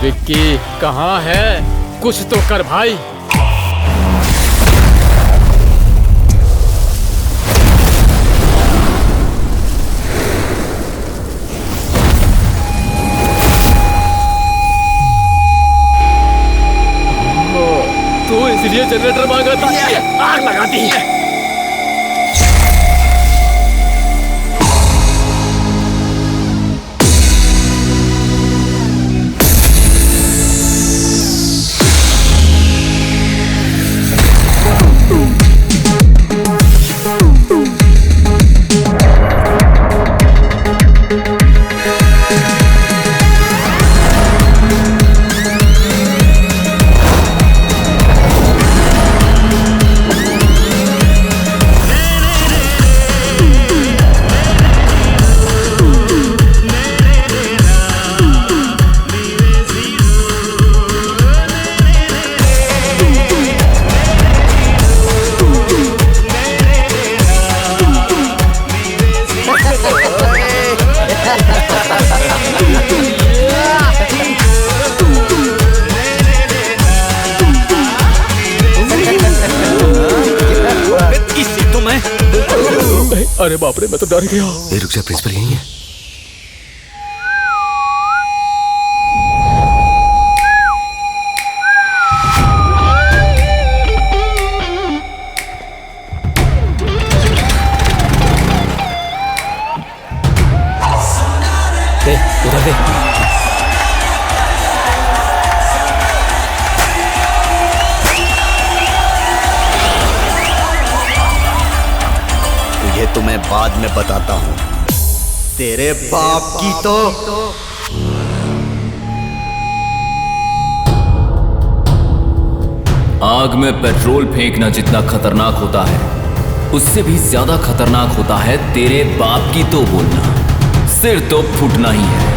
विक्की कहाँ है? कुछ तो कर भाई। तू इसलिए जनरेटर मांगा था, आग लगा दी। अरे बाप रे, मैं तो डर गया। रुक जा, प्रिंसिपल यहीं है। उधर दे। तो मैं बाद में बताता हूँ। तेरे बाप की तो आग में पेट्रोल फेंकना जितना खतरनाक होता है, उससे भी ज्यादा खतरनाक होता है तेरे बाप की तो बोलना। सिर तो फूटना ही है।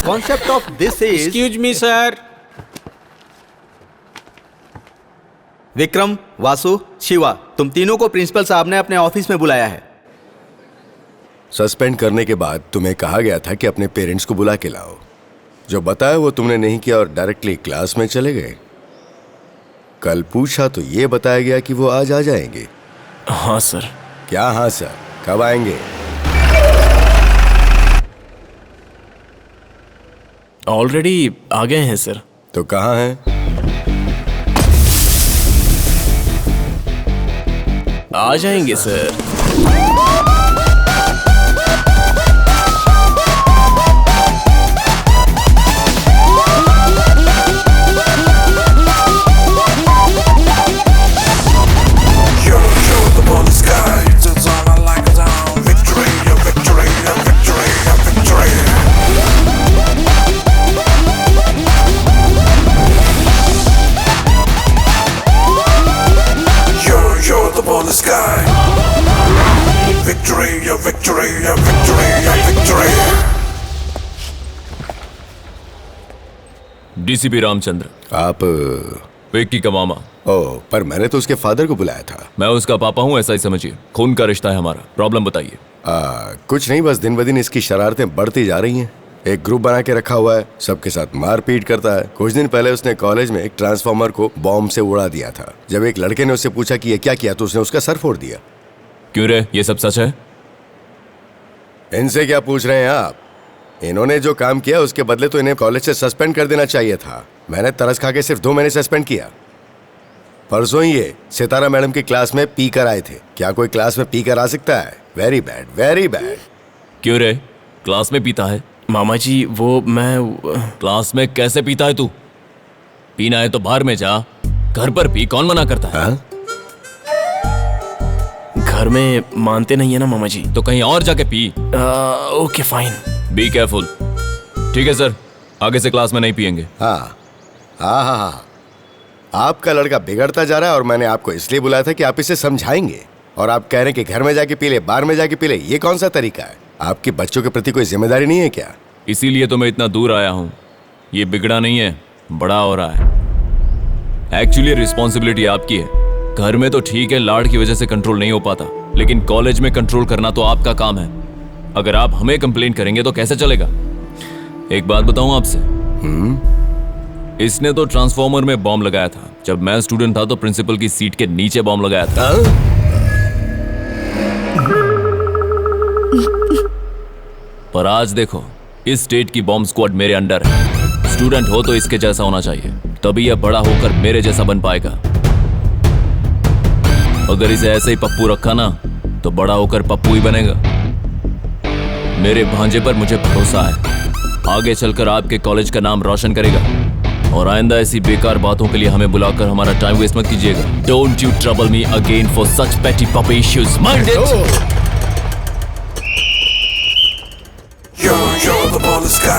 Concept of this is Excuse me, sir. Vikram, Vasu, Shiva, तुम तीनों को प्रिंसिपल साहब ने अपने ऑफिस में बुलाया है। सस्पेंड करने के बाद तुम्हें कहा गया था कि अपने पेरेंट्स को बुला के लाओ। जो बताया वो तुमने नहीं किया और डायरेक्टली क्लास में चले गए। कल पूछा तो ये बताया गया कि वो आज आ जाएंगे। हाँ सर। क्या हाँ सर? कब आएंगे? ऑलरेडी आ गए हैं सर। तो कहाँ हैं? आ जाएंगे सर। डीसीपी रामचंद्र। आप? विक्की का मामा। ओह, पर मैंने तो उसके फादर को बुलाया था। मैं उसका पापा हूँ, ऐसा ही समझिए। खून का रिश्ता है हमारा। प्रॉब्लम बताइए। कुछ नहीं, बस दिन ब दिन इसकी शरारतें बढ़ती जा रही हैं। एक ग्रुप बना के रखा हुआ है, सबके साथ मारपीट करता है। कुछ दिन पहले उसने कॉलेज में एक ट्रांसफार्मर को बॉम्ब से उड़ा दिया था। जब एक लड़के ने उससे पूछा कि ये क्या किया तो उसने उसका सर फोड़ दिया। क्यों रे, ये सब सच है? इनसे क्या पूछ रहे हैं आप? इन्होंने जो काम किया उसके बदले तो इन्हें कॉलेज से सस्पेंड कर देना चाहिए था। मैंने तरस खा के सिर्फ 2 महीने सस्पेंड किया। परसों ही ये सितारा मैडम की क्लास में पी कर आए थे। क्या कोई क्लास में पी कर आ सकता है? Very bad, very bad. क्यों रे, क्लास में पीता है? मामा जी वो मैं क्लास में कैसे पीता है तू? पीना है तो बाहर में जा, घर पर पी, कौन मना करता है? घर में मानते नहीं है ना मामा जी। तो कहीं और जाके P. Okay fine. Be careful. ठीक है सर, आगे से क्लास में नहीं पियेंगे। हाँ हाँ हाँ हाँ, आपका लड़का बिगड़ता जा रहा है और मैंने आपको इसलिए बुलाया था कि आप इसे समझाएंगे, और आप कह रहे हैं कि घर में जाके पी ले, बाहर में जाके पी ले। ये कौन सा तरीका है? आपकी बच्चों के प्रति कोई जिम्मेदारी नहीं है क्या? इसीलिए तो मैं इतना दूर आया हूँ। ये बिगड़ा नहीं है, बड़ा हो रहा है। एक्चुअली रिस्पॉन्सिबिलिटी आपकी है। घर में तो ठीक है, लाड़ की वजह से कंट्रोल नहीं हो पाता, लेकिन कॉलेज में कंट्रोल करना तो आपका काम है। अगर आप हमें कंप्लेंट करेंगे तो कैसे चलेगा? एक बात बताऊं आपसे, इसने तो ट्रांसफॉर्मर में बॉम्ब लगाया था। जब मैं स्टूडेंट था तो प्रिंसिपल की सीट के नीचे बॉम्ब लगाया था। पर आज देखो, इस स्टेट की बॉम्ब स्क्वाड मेरे अंडर है। स्टूडेंट हो तो इसके जैसा होना चाहिए, तभी यह बड़ा होकर मेरे जैसा बन पाएगा। अगर इसे ऐसे ही पप्पू रखा ना तो बड़ा होकर पप्पू ही बनेगा। मेरे भांजे पर मुझे भरोसा है, आगे चलकर आपके कॉलेज का नाम रोशन करेगा। और आइंदा ऐसी बेकार बातों के लिए हमें बुलाकर हमारा टाइम वेस्ट मत कीजिएगा। Don't you trouble me again for such petty puppy issues, mind it. You're the ball of sky.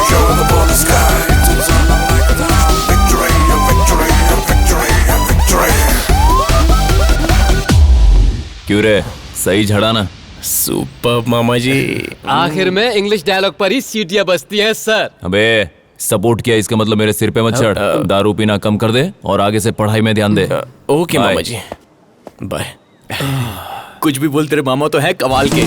You're the ball of sky. Victory, victory, victory, victory. क्यों रे, सही झड़ा ना? सुपर मामा जी। आखिर में इंग्लिश डायलॉग पर ही सीटियां बजती हैं सर। अबे सपोर्ट किया इसका मतलब मेरे सिर पे मत चढ़। दारू पीना कम कर दे और आगे से पढ़ाई में ध्यान दे। ओके मामा जी, बाय। कुछ भी बोलते रहे, मामा तो है कमाल के।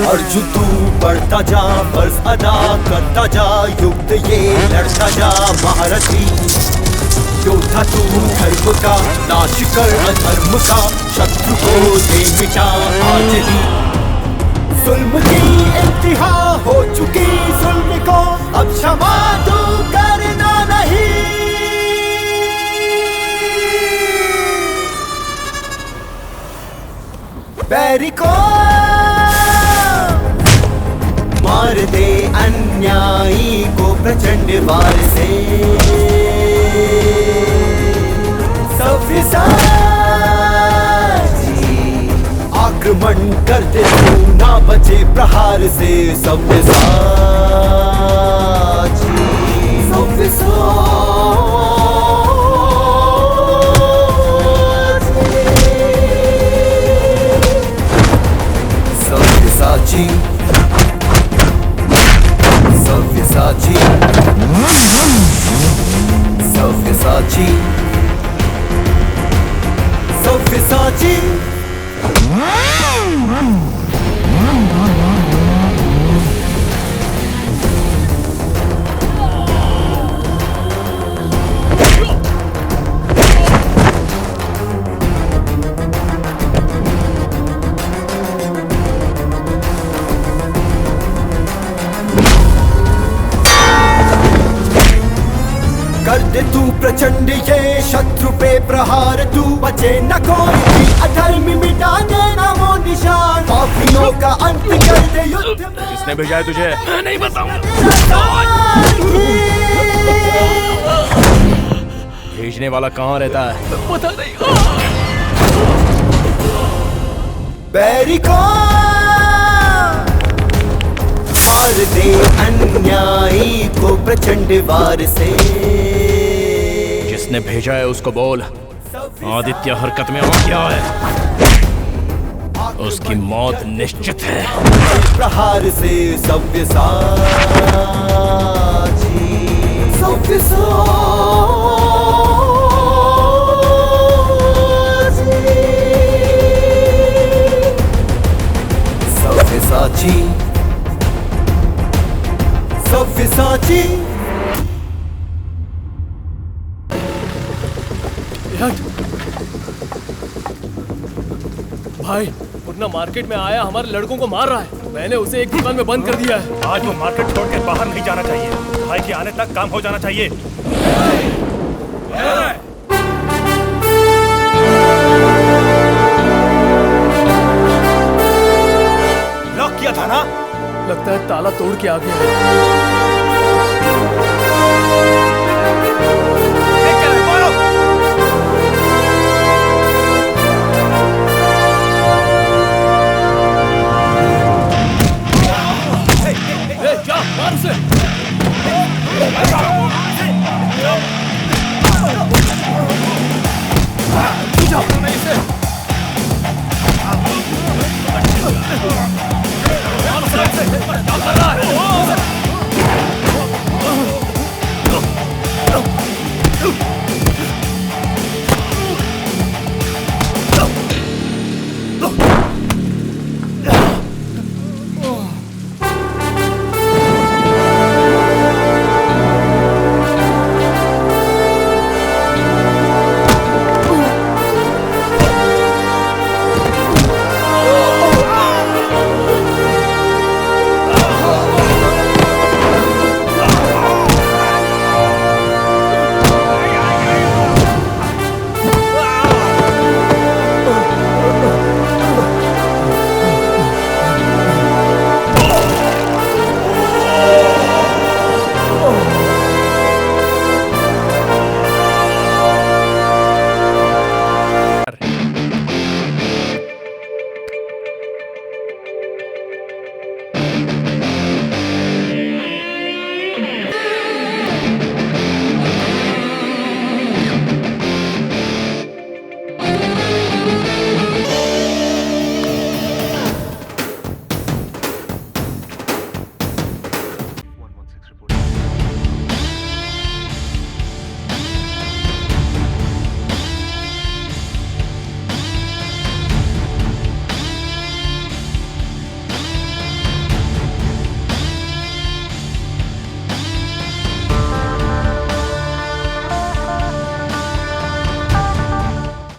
अर्जुन तू बढ़ता जा, फर्ज अदा करता जा, युद्ध ये लड़ता जा महारथी। योद्धा तू धर्म का नाश कर अधर्म का, शत्रु को दे मिटा आज ही। जुल्म की इंतहा हो चुकी जुल्म को, अब क्षमा तू करना नहीं। बैरी को मार दे अन्यायी को प्रचंड वार से। सव्यसाची आक्रमण कर दे तू, ना बचे प्रहार से। सव्यसाची सव्यसाची Safysachi, Safysachi, Safysachi. कर दे तू प्रचंड ये शत्रु पे प्रहार, तू बचे न कोई भी अधर्मी, मिटा देना वो निशान। पापियों का अंत कर दे युद्ध में। किसने भेजा है तुझे? मैं नहीं बताऊंगा। भेजने वाला कहाँ रहता है? पता नहीं। बैरी को मार दे अन्यायी को प्रचंड वार से। जिसने भेजा है उसको बोल, आदित्य हरकत में आ गया है, उसकी मौत निश्चित है। प्रहार से सव्यसाची सव्यसाची सव्यसाची। भाई मुन्ना मार्केट में आया, हमारे लड़कों को मार रहा है। मैंने उसे एक दुकान में बंद कर दिया है। आज वो मार्केट छोड़ के बाहर नहीं जाना चाहिए, भाई के आने तक काम हो जाना चाहिए। लॉक किया था ना? लगता है ताला तोड़ के आ गया है।